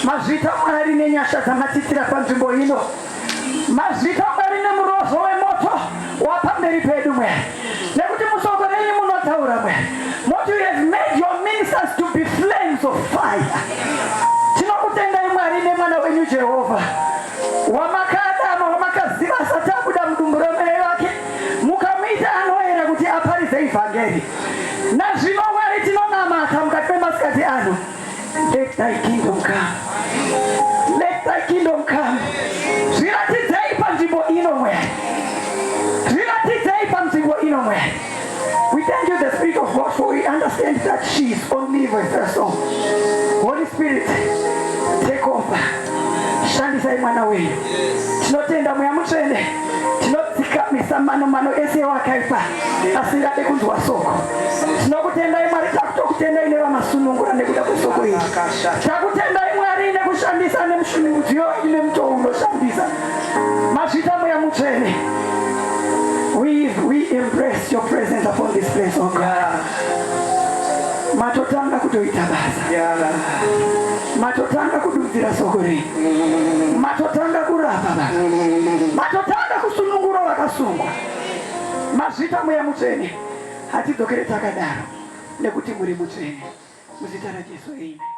Mazita mwari nenyasha zamatitira panzvimbo ino. Mazita mwari nemurozo wemoto wapamberi pedu mwe. Nekuti musogoreyi munotaura mwe. What you have made your ministers to be flames of fire. Tinokutendai mwari nemwana wenyu Jehovah. Wamakadama wamakaziva satabuda mdumburo mere wake. Mukamita anoera kuti aparise evangeli. Nazvino mwari tinonamata mukati memasikati ano. The Let thy kingdom come. Let thy kingdom come. Zviratidzei panzvimbo inomwe. Zviratidzei panzvimbo inomwe. We thank you, the Spirit of God, for we understand that she is only a vessel. Holy Spirit, take over. Shandisai mwana wenyu. Tinotenda mweya mutsvene. Tinodzikamisa mano ese wakaipa asingade kunzwa soko. Tinokutendai Mwari, takutokutendai nevamasunungura nekuda kwesoko iri. Takutendai Mwari nekushandisa nemudziyo nemutoo unoshandisa. Mazvita mweya mutsvene. We embrace your presence upon this place, oh God. Matotanga kutoita basa. Matotanga kududzira soko iri. Matotanga kurapa baba. Matotanga kusunungura vakasungwa. Mazvita mweya mutsvene. Hatidzokere takadaro nekuti muri mutsvene. Muzita raJesu, amen.